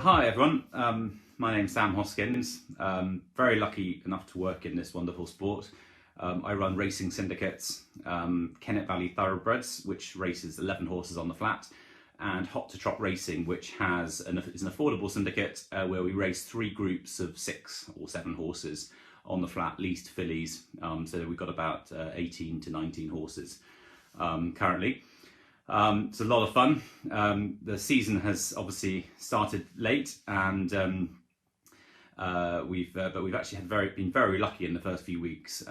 Hi everyone, my name's Sam Hoskins. Very lucky enough to work in this wonderful sport. I run Racing Syndicates, Kennet Valley Thoroughbreds, which races 11 horses on the flat, and Hot to Trot Racing, which is an affordable syndicate where we race 3 groups of 6 or 7 horses on the flat, leased fillies. So we've got about 18 to 19 horses currently. It's a lot of fun. The season has obviously started late, and we've actually been very lucky in the first few weeks.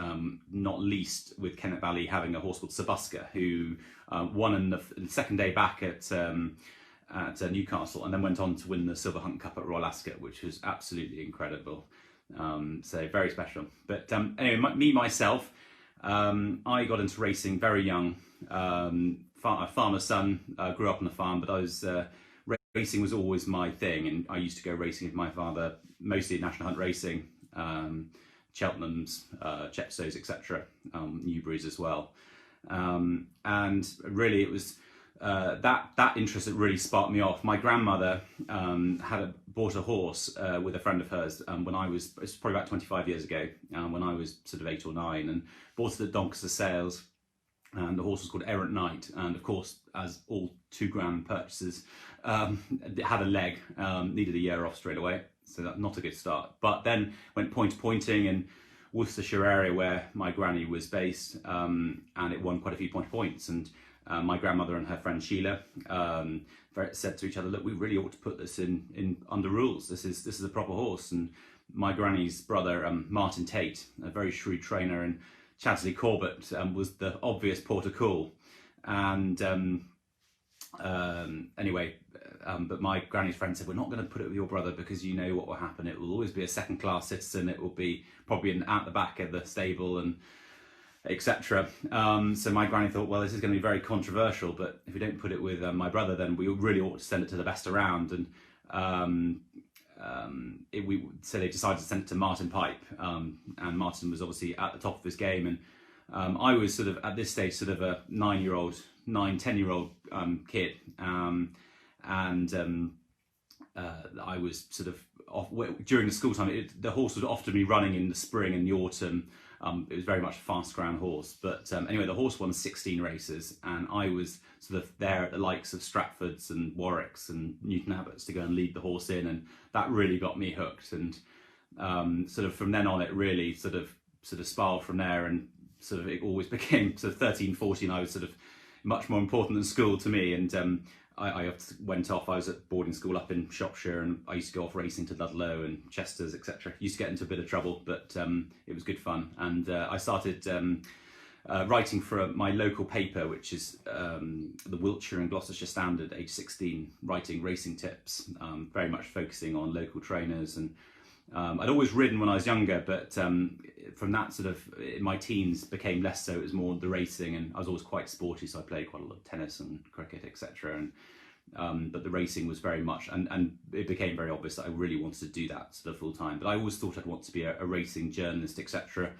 Not least with Kennet Valley having a horse called Sabuska, who won in the second day back at Newcastle, and then went on to win the Silver Hunt Cup at Royal Ascot, which was absolutely incredible. So very special. But anyway, myself, I got into racing very young. A farmer's son, grew up on the farm, but racing was always my thing, and I used to go racing with my father, mostly at National Hunt Racing, Cheltenham's, Chepstows, etc., Newbury's as well. And really it was that interest that really sparked me off. My grandmother bought a horse with a friend of hers when it was probably about 25 years ago, when I was sort of 8 or 9, and bought it at Doncaster Sales. And the horse was called Errant Knight, and of course, as all £2,000 purchases, it had a leg, needed a year off straight away, so that's not a good start. But then went pointing in Worcestershire area where my granny was based, and it won quite a few points. And my grandmother and her friend Sheila said to each other, "Look, we really ought to put this in under rules. This is a proper horse." And my granny's brother, Martin Tate, a very shrewd trainer, and Chadsley Corbett was the obvious port of call. And but my granny's friend said, "We're not going to put it with your brother because you know what will happen. It will always be a second-class citizen. It will be probably at the back of the stable and etc." So my granny thought, well, this is going to be very controversial, but if we don't put it with my brother, then we really ought to send it to the best around. And so they decided to send it to Martin Pipe, and Martin was obviously at the top of his game, and I was sort of at this stage sort of a 10-year-old kid, and I was sort of during the school time. The horse would often be running in the spring and the autumn. It was very much a fast ground horse, but anyway, the horse won 16 races, and I was sort of there at the likes of Stratfords and Warwicks and Newton Abbots to go and lead the horse in, and that really got me hooked. And sort of from then on, it really sort of spiraled from there, and sort of it always became sort of 13, 14. I was sort of much more important than school to me, and I went off. I was at boarding school up in Shropshire, and I used to go off racing to Ludlow and Chesters, etc. Used to get into a bit of trouble, but it was good fun. And I started writing for my local paper, which is the Wiltshire and Gloucestershire Standard, age 16, writing racing tips, very much focusing on local trainers. And I'd always ridden when I was younger, but from that sort of, in my teens, became less so. It was more the racing, and I was always quite sporty, so I played quite a lot of tennis and cricket, etc. And but the racing was very much, and it became very obvious that I really wanted to do that sort of full time. But I always thought I'd want to be a racing journalist, etc.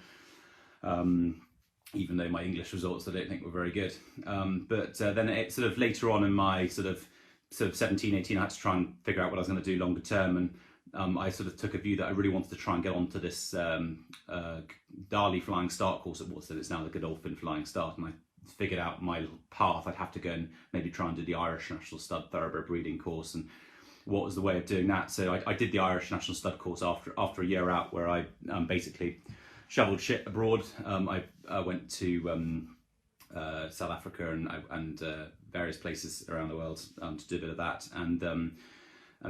Even though my English results I don't think were very good. But then it sort of later on in my sort of 17, 18, I had to try and figure out what I was going to do longer term, and I sort of took a view that I really wanted to try and get onto this Darley Flying Start course at Watford. It's now the Godolphin Flying Start, and I figured out my path. I'd have to go and maybe try and do the Irish National Stud Thoroughbred breeding course, and what was the way of doing that. So I did the Irish National Stud course after a year out, where I basically shoveled shit abroad. I went to South Africa and various places around the world to do a bit of that, and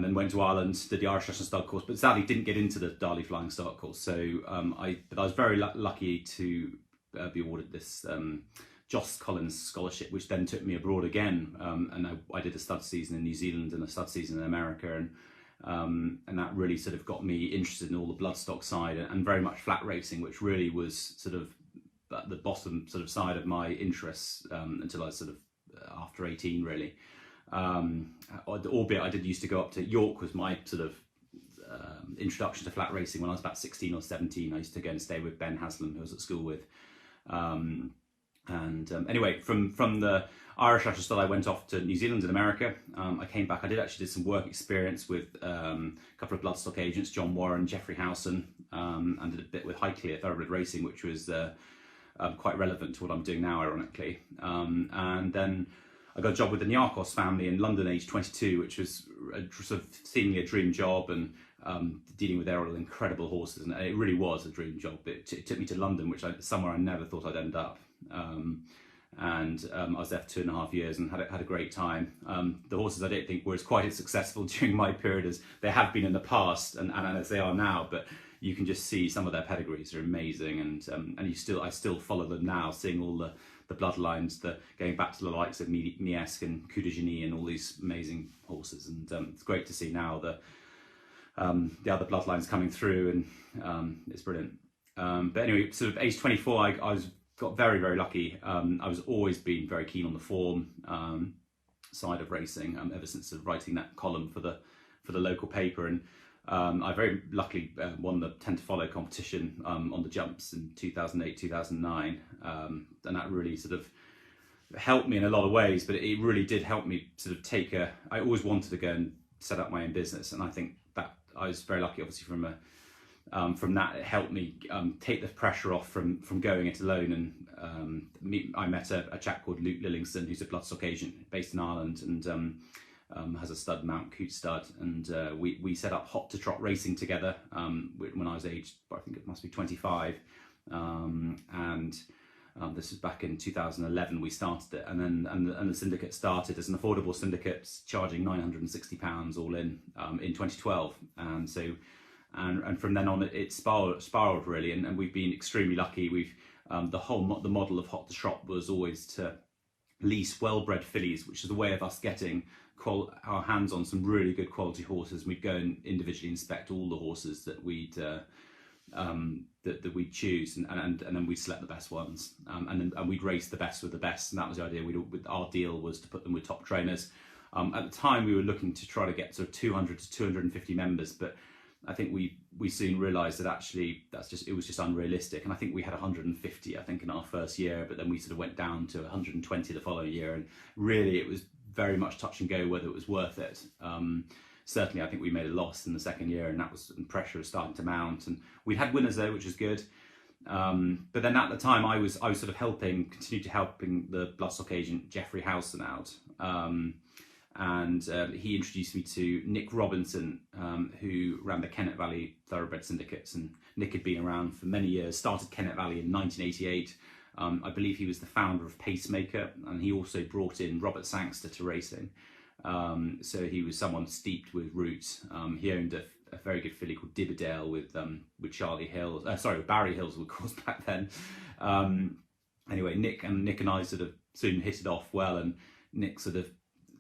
then went to Ireland, did the Irish National Stud course, but sadly didn't get into the Darley Flying Start course. So I was very lucky to be awarded this Joss Collins scholarship, which then took me abroad again, and I did a stud season in New Zealand and a stud season in America, and that really sort of got me interested in all the bloodstock side, and very much flat racing, which really was sort of at the bottom sort of side of my interests until I was sort of after 18 really. Albeit I did used to go up to York, was my sort of introduction to flat racing when I was about 16 or 17. I used to go and stay with Ben Haslam, who I was at school with, And anyway, from the Irish National Stud, I went off to New Zealand and America. I came back. I did some work experience with a couple of bloodstock agents, John Warren, Jeffrey Howson, and did a bit with Highclere Thoroughbred Racing, which was quite relevant to what I'm doing now, ironically. And then I got a job with the Nyarkos family in London, age 22, which was sort of seemingly a dream job, and dealing with their all incredible horses. And it really was a dream job. It took me to London, which somewhere I never thought I'd end up. I was there for 2.5 years and had a great time. The horses I don't think were quite as successful during my period as they have been in the past, and as they are now, but you can just see some of their pedigrees are amazing, and I still follow them now, seeing all the bloodlines, going back to the likes of Miesk and Coup de Genie and all these amazing horses, and it's great to see now the other bloodlines coming through, and it's brilliant. But anyway, sort of age 24, I got very, very lucky. I was always been very keen on the form side of racing, ever since sort of writing that column for the local paper, and I very luckily won the 10 to follow competition on the jumps in 2008, 2009, and that really sort of helped me in a lot of ways, but it really did help me sort of I always wanted to go and set up my own business, and I think that I was very lucky, obviously, from that. It helped me take the pressure off from going it alone, and I met a chap called Luke Lillingston, who's a bloodstock agent based in Ireland, and has a stud, Mount Coote stud, and we set up Hot to Trot Racing together when I was aged, I think it must be 25, and this was back in 2011 we started it, and then the syndicate started as an affordable syndicate, charging £960 all in 2012, and so and from then on it spiraled really, and we've been extremely lucky. We've the model of Hot to Trot was always to lease well-bred fillies, which is a way of us getting our hands on some really good quality horses. We'd go and individually inspect all the horses that we'd choose, and then we'd select the best ones, and we'd race the best with the best, and that was the idea. Our deal was to put them with top trainers. At the time we were looking to try to get sort of 200 to 250 members, but I think we soon realised that actually it was just unrealistic, and I think we had 150 in our first year, but then we sort of went down to 120 the following year, and really it was very much touch and go whether it was worth it. Certainly I think we made a loss in the second year, and pressure was starting to mount, and we had winners though, which was good. But then at the time I was sort of continued to helping the bloodstock agent Jeffrey Howson out, and he introduced me to Nick Robinson, who ran the Kennet Valley Thoroughbred Syndicates, and Nick had been around for many years, started Kennet Valley in 1988. I believe he was the founder of Pacemaker, and he also brought in Robert Sangster to racing. So he was someone steeped with roots. He owned a very good filly called Dibberdale with Charlie Hills, with Barry Hills, of course, back then. Anyway, Nick and I sort of soon hit it off well, and Nick sort of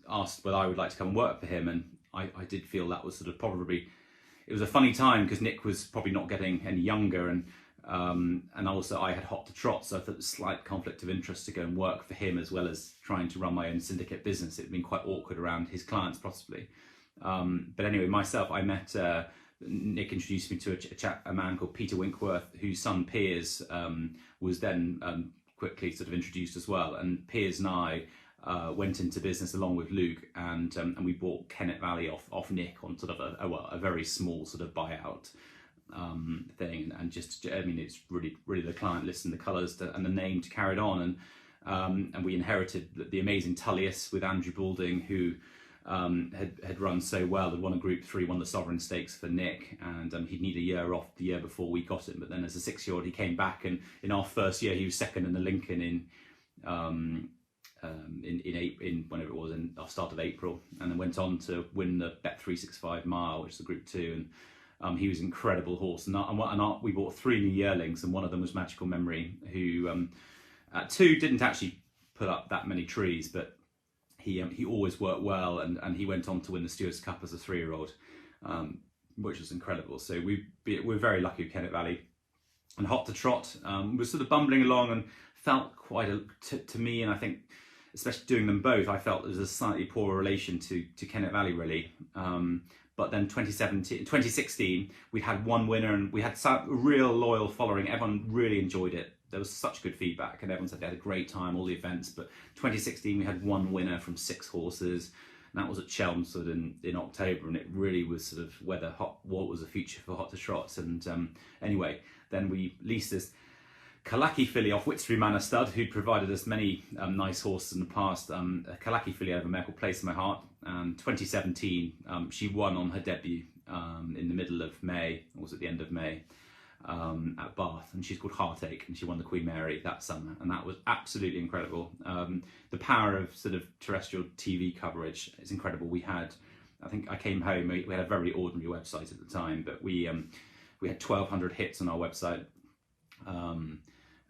asked whether I would like to come and work for him, and I did feel that was sort of probably, it was a funny time because Nick was probably not getting any younger, and also I had Hot to Trot, so I thought it was a slight conflict of interest to go and work for him as well as trying to run my own syndicate business. It had been quite awkward around his clients possibly. But anyway, I met Nick introduced me to a man called Peter Winkworth, whose son Piers was then quickly sort of introduced as well, and Piers and I went into business along with Luke, and we bought Kennet Valley off Nick on sort of a very small sort of buyout thing, and just, I mean, it's really the client list and the colours and the name to carry it on, and we inherited the amazing Tullius with Andrew Balding, who had run so well, had won a Group 3, won the Sovereign Stakes for Nick, and he'd need a year off the year before we got him, but then as a 6-year-old he came back, and in our first year he was second in the Lincoln in whenever it was, in our start of April, and then went on to win the Bet365 Mile, which is the Group 2, and he was an incredible horse, and we bought 3 new yearlings, and one of them was Magical Memory, who at 2 didn't actually put up that many trees, but he always worked well, and he went on to win the Stewards Cup as a 3-year-old, which was incredible. So we're very lucky with Kennet Valley. And Hot to Trot was sort of bumbling along, and felt quite to me, and I think especially doing them both, I felt there was a slightly poor relation to Kennet Valley really. But then 2016, we had one winner, and we had a real loyal following. Everyone really enjoyed it. there was such good feedback, and everyone said they had a great time, all the events. But 2016 we had one winner from 6 horses, and that was at Chelmsford in October, and it really was sort of what was the future for Hot to Trot. And anyway, then we leased this Kalaki filly off Whitstable Manor Stud, who provided us many nice horses in the past. A Kalaki filly over a mare called Place in My Heart. 2017, she won on her debut in the middle of May, or was it the end of May, at Bath, and she's called Heartache, and she won the Queen Mary that summer, and that was absolutely incredible. The power of sort of terrestrial TV coverage is incredible. I think I came home, we had a very ordinary website at the time, but we had 1,200 hits on our website.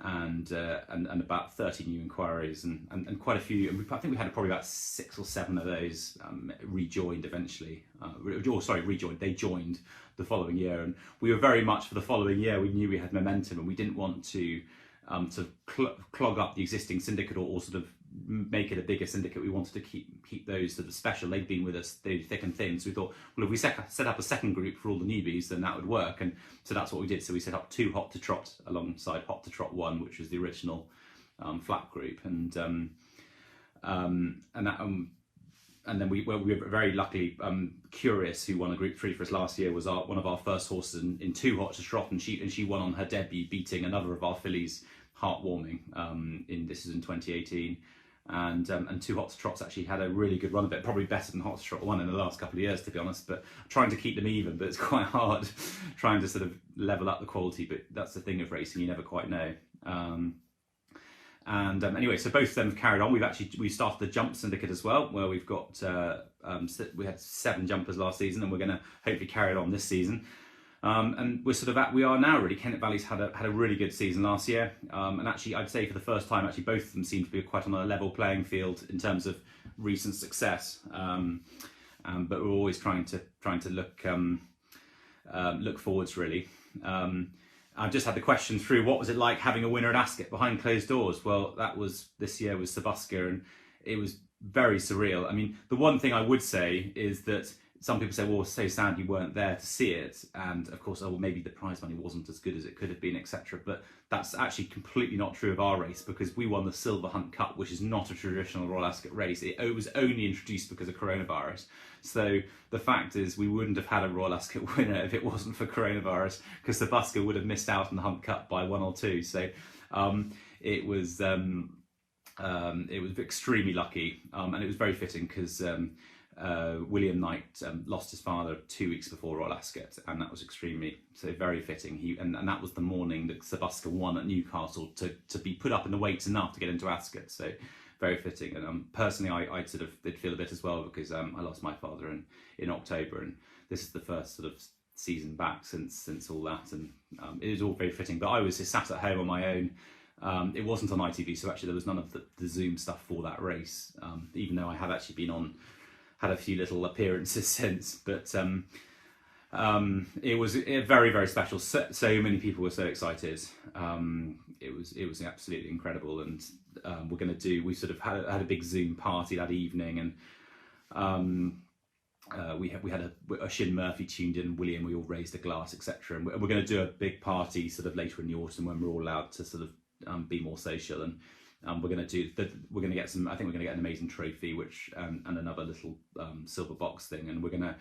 And about 30 new inquiries and quite a few. And I think we had probably about 6 or 7 of those rejoined eventually. Rejoined. They joined the following year, and we were very much for the following year. We knew we had momentum, and we didn't want to sort of clog up the existing syndicate or sort of make it a bigger syndicate. We wanted to keep those sort of special. They'd been with us through thick and thin, so we thought, well, if we set up a second group for all the newbies, then that would work. And so that's what we did. So we set up 2 Hot to Trot alongside Hot to Trot 1, which was the original flat group, and then we were very lucky. Curious, who won a Group 3 for us last year, was one of our first horses in 2 Hot to Trot, and she won on her debut, beating another of our fillies, Heartwarming. This is in 2018. And 2 Hot to Trots actually had a really good run of it, probably better than Hot to Trot 1 in the last couple of years, to be honest, but trying to keep them even, but it's quite hard trying to sort of level up the quality, but that's the thing of racing, you never quite know. Anyway, so both of them have carried on. We started the Jump Syndicate as well, where we've got we had 7 jumpers last season, and we're going to hopefully carry it on this season. And we're sort of we are now really. Kennet Valley's had a really good season last year, and actually I'd say for the first time, actually both of them seem to be quite on a level playing field in terms of recent success. But we're always trying to look forwards really. I've just had the question through, what was it like having a winner at Ascot behind closed doors? Well, this year was Sabuska, and it was very surreal. I mean, the one thing I would say is that some people say, well, it's so sad you weren't there to see it. And of course, maybe the prize money wasn't as good as it could have been, etc. But that's actually completely not true of our race, because we won the Silver Hunt Cup, which is not a traditional Royal Ascot race. It was only introduced because of coronavirus. So the fact is, we wouldn't have had a Royal Ascot winner if it wasn't for coronavirus, because Sabuska would have missed out on the Hunt Cup by 1 or 2. So it was extremely lucky, and it was very fitting because William Knight lost his father 2 weeks before Royal Ascot, and that was very fitting. And that was the morning that Sabuska won at Newcastle to be put up in the weights enough to get into Ascot. So very fitting. And personally, I sort of did feel a bit as well, because I lost my father in October, and this is the first sort of season back since all that, and it was all very fitting. But I was just sat at home on my own. It wasn't on ITV, so actually there was none of the Zoom stuff for that race, even though I have actually had a few little appearances since. But it was very, very special. So many people were so excited. It was absolutely incredible, and we sort of had a big Zoom party that evening, and we had a Shin Murphy tuned in, William, we all raised a glass, etc. And we're going to do a big party sort of later in the autumn when we're all allowed to sort of be more social, and we're going to get some. I think we're going to get an amazing trophy, which and another little silver box thing, and we're going to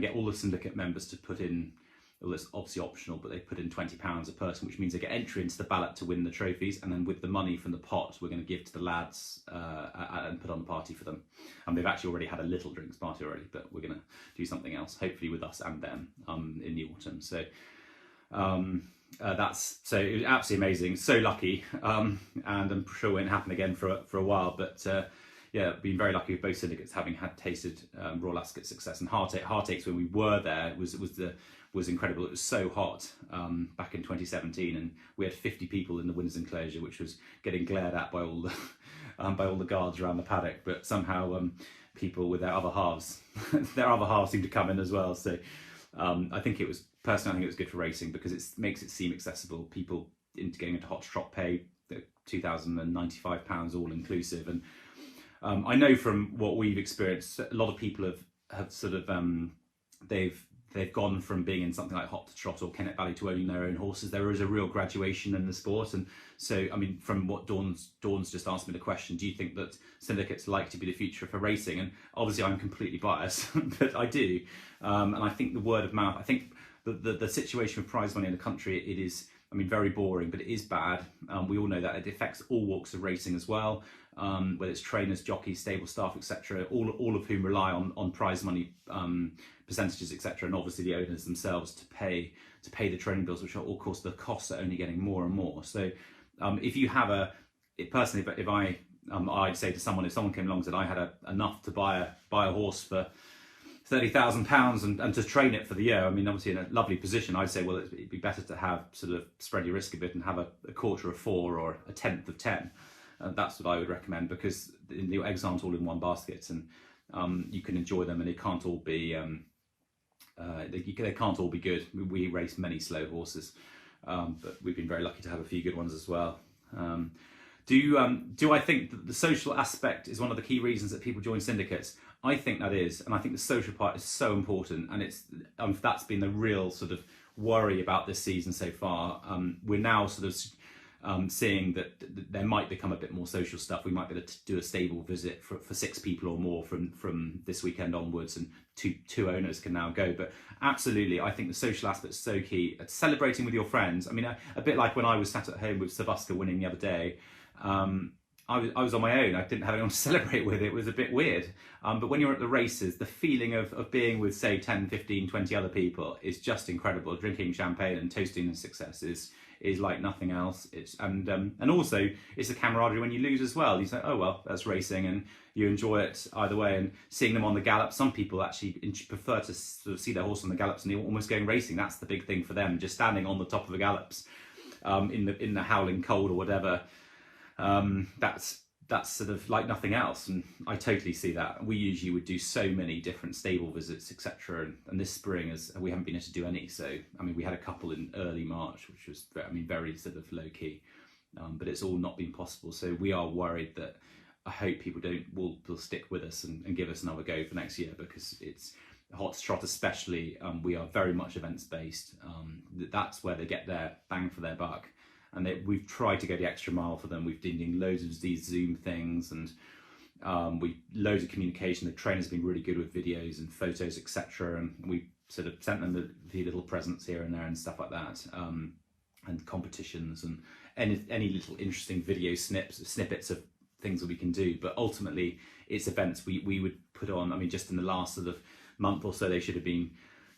get all the syndicate members to put in. Well, it's obviously optional, but they put in £20 a person, which means they get entry into the ballot to win the trophies, and then with the money from the pot, we're going to give to the lads and put on the party for them. And they've actually already had a little drinks party already, but we're going to do something else, hopefully with us and them in the autumn. So it was absolutely amazing, so lucky, and I'm sure it won't happen again for a while. But yeah, been very lucky with both syndicates having had tasted Royal Ascot success. And Heartaches, when we were there, was incredible. It was so hot back in 2017, and we had 50 people in the winners' enclosure, which was getting glared at by all the guards around the paddock. But somehow people with their other halves seemed to come in as well. So I think it was good for racing, because it makes it seem accessible. People getting into Hot to Trot pay £2,095 all inclusive, and I know from what we've experienced, a lot of people have sort of they've gone from being in something like Hot to Trot or Kennet Valley to owning their own horses. There is a real graduation in the sport. And so, I mean, from what Dawn's just asked me the question, do you think that syndicates like to be the future for racing? And obviously I'm completely biased, but I do. And I think the word of mouth, I think the situation with prize money in the country, it is, I mean, very boring, but it is bad. We all know that it affects all walks of racing as well, whether it's trainers, jockeys, stable staff, etc., all of whom rely on prize money percentages, etc., and obviously the owners themselves to pay the training bills, which are, of course, the costs are only getting more and more. So if you have personally, but if I'd say to someone, if someone came along and said I had enough to buy a horse for £30,000 and to train it for the year, I mean, obviously in a lovely position, I'd say, well, it'd be better to have sort of spread your risk a bit and have a quarter of 4 or a tenth of 10. That's what I would recommend, because your eggs aren't all in one basket, and you can enjoy them, and they can't all be they can't all be good. We race many slow horses, but we've been very lucky to have a few good ones as well. Do I think that the social aspect is one of the key reasons that people join syndicates? I think that is, and I think the social part is so important, and it's that's been the real sort of worry about this season so far. We're now sort of seeing that there might become a bit more social stuff. We might be able to do a stable visit for 6 people or more from this weekend onwards, and two owners can now go. But absolutely, I think the social aspect is so key. It's celebrating with your friends. I mean, a bit like when I was sat at home with Sabuska winning the other day. I was on my own. I didn't have anyone to celebrate with. It was a bit weird. But when you're at the races, the feeling of being with, say, 10, 15, 20 other people is just incredible. Drinking champagne and toasting the success is like nothing else. And also it's a camaraderie when you lose as well. You say, oh well, that's racing, and you enjoy it either way. And seeing them on the gallop, some people actually prefer to sort of see their horse on the gallops and they're almost going racing. That's the big thing for them, just standing on the top of the gallops in the howling cold or whatever. That's sort of like nothing else, and I totally see that. We usually would do so many different stable visits, etc., and this spring we haven't been able to do any. So I mean, we had a couple in early March, which was, I mean, very sort of low key, but it's all not been possible. So we are worried that I hope people will stick with us and give us another go for next year, because it's Hot to Trot especially. We are very much events based. That's where they get their bang for their buck. And we've tried to go the extra mile for them. We've been doing loads of these Zoom things, and loads of communication. The trainer's been really good with videos and photos, etc. And we sort of sent them a few little presents here and there and stuff like that, and competitions and any little interesting video snippets of things that we can do. But ultimately, it's events we would put on. I mean, just in the last sort of month or so, they should have been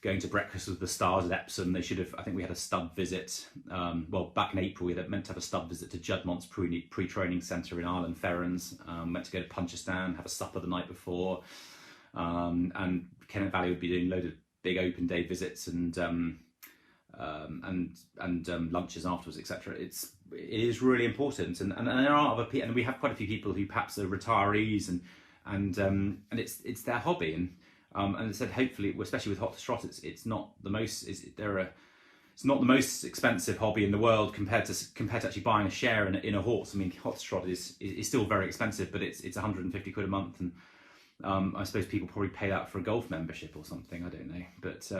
going to breakfast with the stars at Epsom. They should have, I think we had a stud visit, well, back in April, we had meant to have a stud visit to Juddmont's pre-training centre in Ireland Ferrens, meant to go to Punchestown, have a supper the night before, and Kennet Valley would be doing loads of big open day visits and lunches afterwards, etc. It is really important, and there are other people, and we have quite a few people who perhaps are retirees, and it's their hobby, and it said, hopefully, especially with Hot to Trot, it's not the most not the most expensive hobby in the world compared to actually buying a share in a horse. I mean, Hot to Trot is still very expensive, but it's 150 quid a month, and I suppose people probably pay that for a golf membership or something. I don't know, but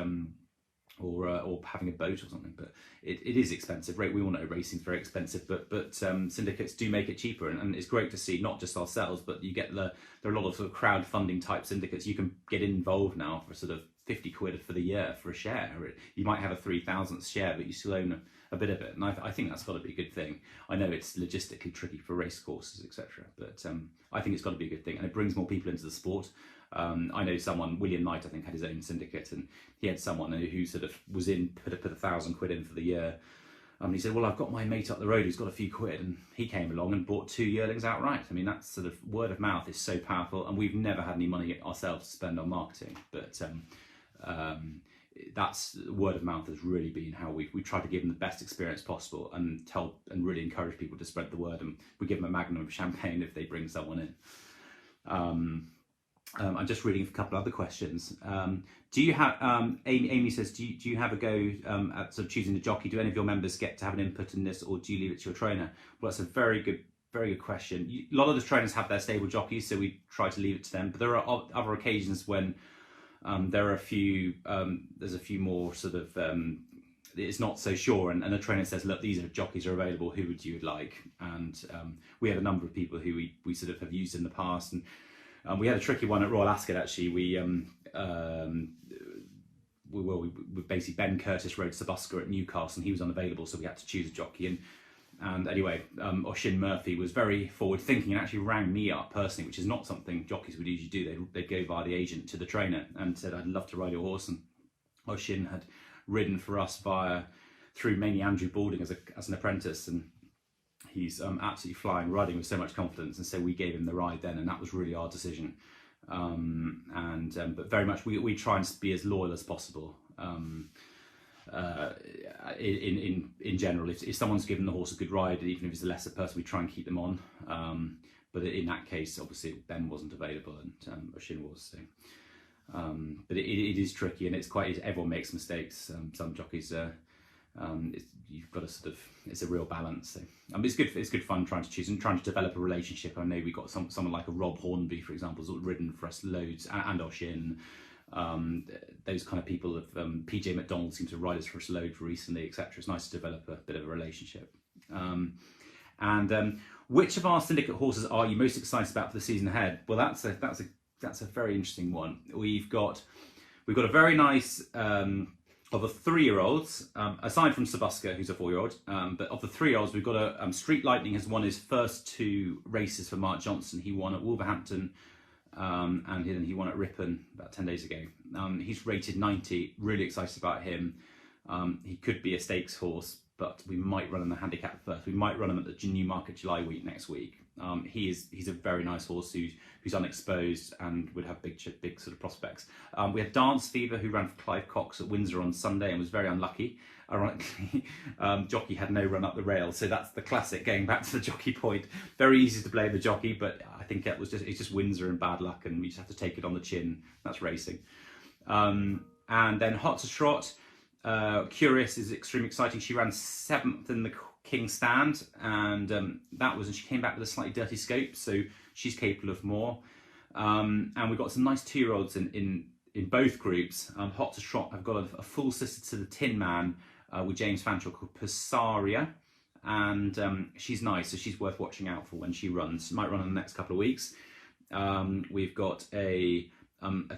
or having a boat or something. But it is expensive. We all know racing's very expensive, but syndicates do make it cheaper, and it's great to see, not just ourselves, but you get there are a lot of sort of crowdfunding type syndicates. You can get involved now for sort of 50 quid for the year for a share. You might have a 3,000th share, but you still own a bit of it, and I think that's got to be a good thing. I know it's logistically tricky for race courses, etc., but I think it's got to be a good thing, and it brings more people into the sport. I know someone, William Knight, I think, had his own syndicate, and he had someone who sort of was put 1,000 quid in for the year. He said, well, I've got my mate up the road who's got a few quid, and he came along and bought 2 yearlings outright. I mean, that's sort of word of mouth is so powerful, and we've never had any money ourselves to spend on marketing, but that's word of mouth has really been how we try to give them the best experience possible, and really encourage people to spread the word, and we give them a magnum of champagne if they bring someone in. I'm just reading a couple of other questions. Do you have, Amy says, do you have a go at sort of choosing the jockey? Do any of your members get to have an input in this, or do you leave it to your trainer? Well, that's a very good question. A lot of the trainers have their stable jockeys, so we try to leave it to them. But there are other occasions when There are a few. There's a few more sort of. It's not so sure, and the trainer says, "Look, these are jockeys are available. Who would you like?" And we have a number of people who we sort of have used in the past, and we had a tricky one at Royal Ascot actually. We basically Ben Curtis rode Sabuska at Newcastle, and he was unavailable, so we had to choose a jockey. And anyway, Oisin Murphy was very forward thinking and actually rang me up personally, which is not something jockeys would usually do. They'd go via the agent to the trainer and said, "I'd love to ride your horse." And Oisin had ridden for us through mainly Andrew Balding as an apprentice, and he's absolutely flying, riding with so much confidence. And so we gave him the ride then, and that was really our decision. But very much we try and be as loyal as possible. In general, if someone's given the horse a good ride, even if it's a lesser person, we try and keep them on. But in that case, obviously Ben wasn't available, and Oisin was. So. But it is tricky, and it's quite. Everyone makes mistakes. Some jockeys, you've got to sort of. It's a real balance. So, it's good. It's good fun trying to choose and trying to develop a relationship. I know we got someone like a Rob Hornby, for example, who's ridden for us loads, and Oisin. Those kind of people of PJ McDonald seems to ride us for us loads recently, etc. It's nice to develop a bit of a relationship. Which of our syndicate horses are you most excited about for the season ahead? Well, that's a very interesting one. We've got a very nice of the 3-year-olds, aside from Sabuska, who's a 4-year-old, but of the 3-year-olds, we've got Street Lightning has won his first 2 races for Mark Johnson. He won at Wolverhampton, and then he won at Ripon about 10 days ago. He's rated 90. Really excited about him. He could be a stakes horse, but we might run him the handicap first. We might run him at the Newmarket July week next week. He's a very nice horse who's unexposed and would have big sort of prospects. We had Dance Fever, who ran for Clive Cox at Windsor on Sunday and was very unlucky. Ironically, Jockey had no run up the rail, so that's the classic going back to the jockey point. Very easy to blame the jockey, but I think it's just Windsor and bad luck, and we just have to take it on the chin. That's racing. And then Hot to Trot. Curious is extremely exciting. She ran 7th in the King Stand, and she came back with a slightly dirty scope, so she's capable of more. And we've got some nice 2-year-olds in both groups. Hot to Trot have got a full sister to the Tin Man with James Fanshawe called Persaria, and she's nice, so she's worth watching out for when she runs. She might run in the next couple of weeks. We've got a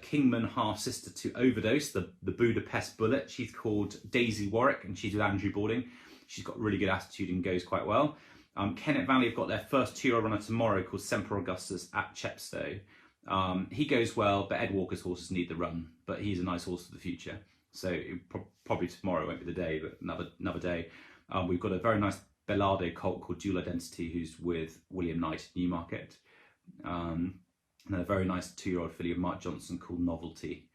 Kingman half sister to Overdose, the Budapest Bullet. She's called Daisy Warwick, and she's with Andrew Balding. She's got really good attitude and goes quite well. Kennet Valley have got their first 2-year-old runner tomorrow called Semper Augustus at Chepstow. He goes well, but Ed Walker's horses need the run, but he's a nice horse for the future. So probably tomorrow won't be the day, but another day. We've got a very nice Bellardo colt called Dual Identity, who's with William Knight at Newmarket. And a very nice 2-year-old filly of Mark Johnson called Novelty,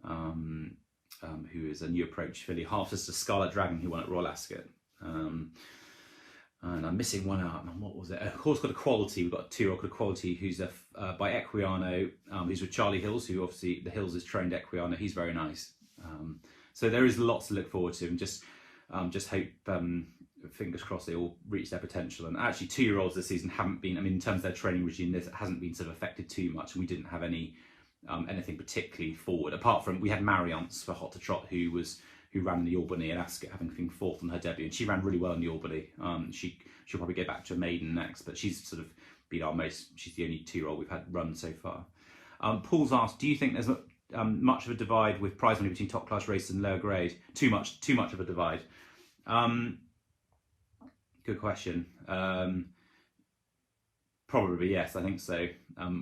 who is a new approach filly, half sister Scarlet Dragon, who won at Royal Ascot. And I'm missing one out. What was it? Of course, got a Quality. We've got a 2-year-old called Quality, who's by Equiano. He's with Charlie Hills, who obviously the Hills has trained Equiano. He's very nice. So there is lots to look forward to, and just hope, fingers crossed, they all reach their potential. And actually, 2-year-olds this season haven't been. I mean, in terms of their training regime, this hasn't been sort of affected too much, and we didn't have anything particularly forward. Apart from we had Mariance for Hot to Trot, who ran in the Albany at Ascot, having been 4th on her debut, and she ran really well in the Albany. She'll probably go back to a maiden next, but she's sort of been she's the only 2-year-old we've had run so far. Paul's asked, do you think there's much of a divide with prize money between top class races and lower grade? Too much of a divide. Good question. Probably yes, I think so.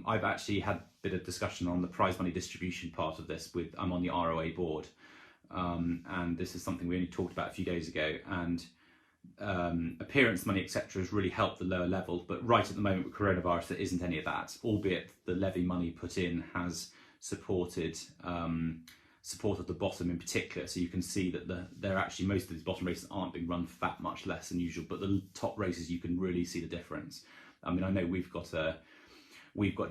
I've actually had a bit of discussion on the prize money distribution part of this. I'm on the ROA board. And this is something we only talked about a few days ago, and appearance money, etc., has really helped the lower level, but right at the moment with coronavirus there isn't any of that, albeit the levy money put in has supported the bottom in particular. So you can see that they're actually, most of these bottom races aren't being run for that much less than usual, but the top races you can really see the difference. I mean, I know we've got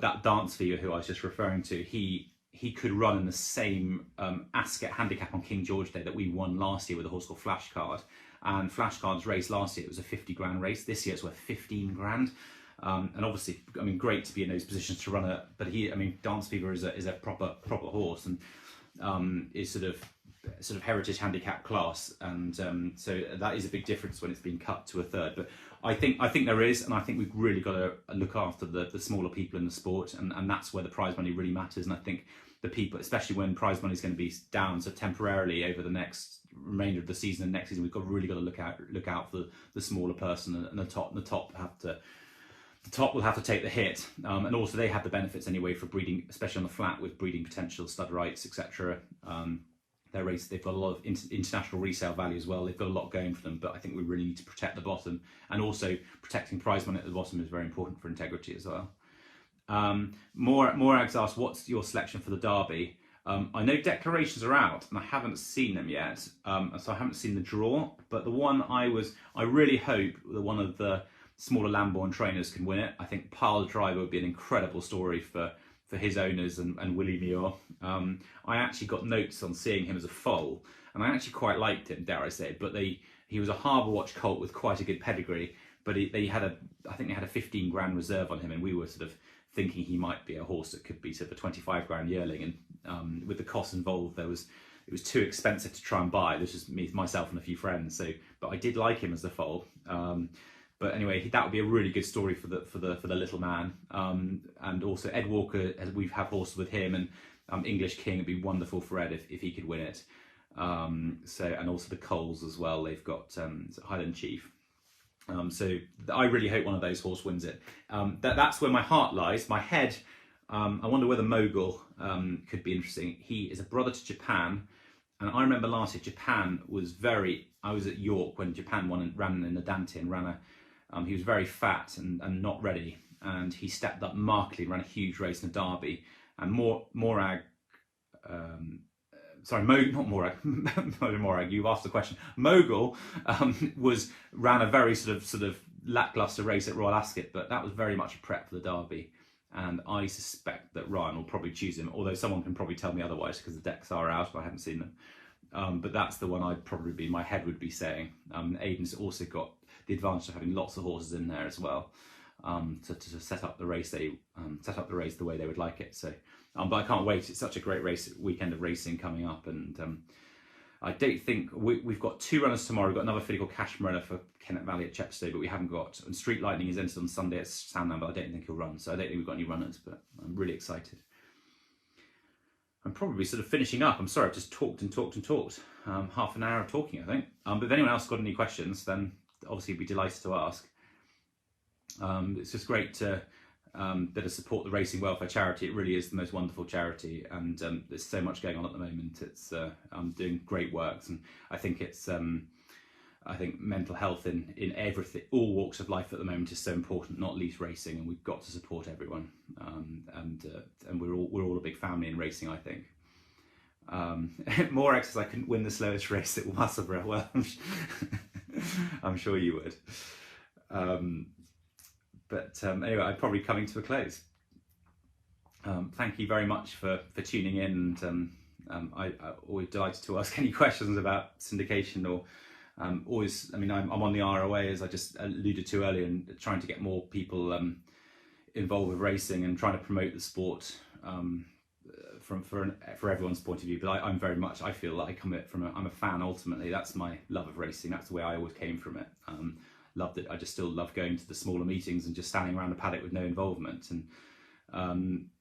that Dance Fever, who I was just referring to. He could run in the same Ascot handicap on King George Day that we won last year with a horse called Flashcard. And Flashcard's race last year, it was a 50 grand race. This year it's worth 15 grand. And obviously, I mean, great to be in those positions to run a. But I mean, Dance Fever is a proper horse, and is sort of heritage handicap class, and so that is a big difference when it's been cut to a third. But I think there is, and I think we've really got to look after the smaller people in the sport, and that's where the prize money really matters. And I think the people, especially when prize money is going to be down so temporarily over the next remainder of the season and next season, we've really got to look out for the smaller person, and the top will have to take the hit, and also they have the benefits anyway for breeding, especially on the flat with breeding potential, stud rights, etc. They've got a lot of international resale value as well. They've got a lot going for them, but I think we really need to protect the bottom, and also protecting prize money at the bottom is very important for integrity as well. Morag's asked, what's your selection for the Derby? I know declarations are out, and I haven't seen them yet, so I haven't seen the draw. But the one I really hope that one of the smaller Lamborn trainers can win it. I think Pile Driver would be an incredible story for his owners and Willie Muir. I actually got notes on seeing him as a foal, and I actually quite liked him, dare I say. But he was a Harbour Watch colt with quite a good pedigree, but I think they had a 15 grand reserve on him, and we were sort of thinking he might be a horse that could be sort of a 25 grand yearling, and with the costs involved, it was too expensive to try and buy. This is myself and a few friends. But I did like him as the foal. But anyway, that would be a really good story for the little man. And also Ed Walker, as we have horses with him, and English King would be wonderful for Ed if he could win it. And also the Coles as well. They've got Highland Chief. So I really hope one of those horses wins it. That's where my heart lies. My head, I wonder whether Mogul could be interesting. He is a brother to Japan, and I remember last year Japan was I was at York when Japan ran in the Dante and ran a. He was very fat and not ready, and he stepped up markedly and ran a huge race in the Derby. And Morag, not Morag, Morag, you've asked the question. Mogul ran a very sort of lackluster race at Royal Ascot, but that was very much a prep for the Derby. And I suspect that Ryan will probably choose him, although someone can probably tell me otherwise because the decks are out, but I haven't seen them. But that's the one my head would be saying. Aidan's also got the advantage of having lots of horses in there as well, to set up the race the way they would like it. So, but I can't wait. It's such a great weekend of racing coming up, and I don't think we've got 2 runners tomorrow. We've got another filly called Cash Morella for Kennet Valley at Chepstow, but we haven't got. And Street Lightning is entered on Sunday at Sandham, but I don't think he'll run. So I don't think we've got any runners, but I'm really excited. I'm probably sort of finishing up. I'm sorry, I've just talked. Half an hour of talking, I think. But if anyone else got any questions, then obviously be delighted to ask. It's just great to bit of support the Racing Welfare Charity. It really is the most wonderful charity, and there's so much going on at the moment. It's doing great works, and I think it's I think mental health in everything, all walks of life at the moment is so important, not least racing, and we've got to support everyone. And we're all a big family in racing, I think. More says I couldn't win the slowest race at Wasserborough. Well, I'm sure you would. Anyway, I'm probably coming to a close. Thank you very much for tuning in, and I'm always delighted to ask any questions about syndication or always. I mean, I'm on the ROA, as I just alluded to earlier, and trying to get more people involved with racing and trying to promote the sport for everyone's point of view. But I'm very much, I feel like I come at I'm a fan ultimately. That's my love of racing. That's the way I always came from it. Loved it. I just still love going to the smaller meetings and just standing around the paddock with no involvement. And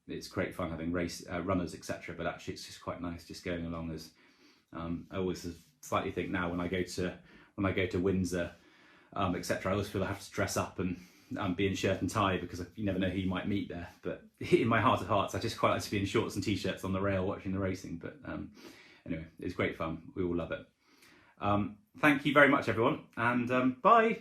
it's great fun having race runners, etc. But actually, it's just quite nice just going along. As I always slightly think now when I go to Windsor, etc. I always feel I have to dress up and be in shirt and tie because you never know who you might meet there. But in my heart of hearts, I just quite like to be in shorts and t-shirts on the rail watching the racing. But anyway, it's great fun. We all love it. Thank you very much, everyone, and bye.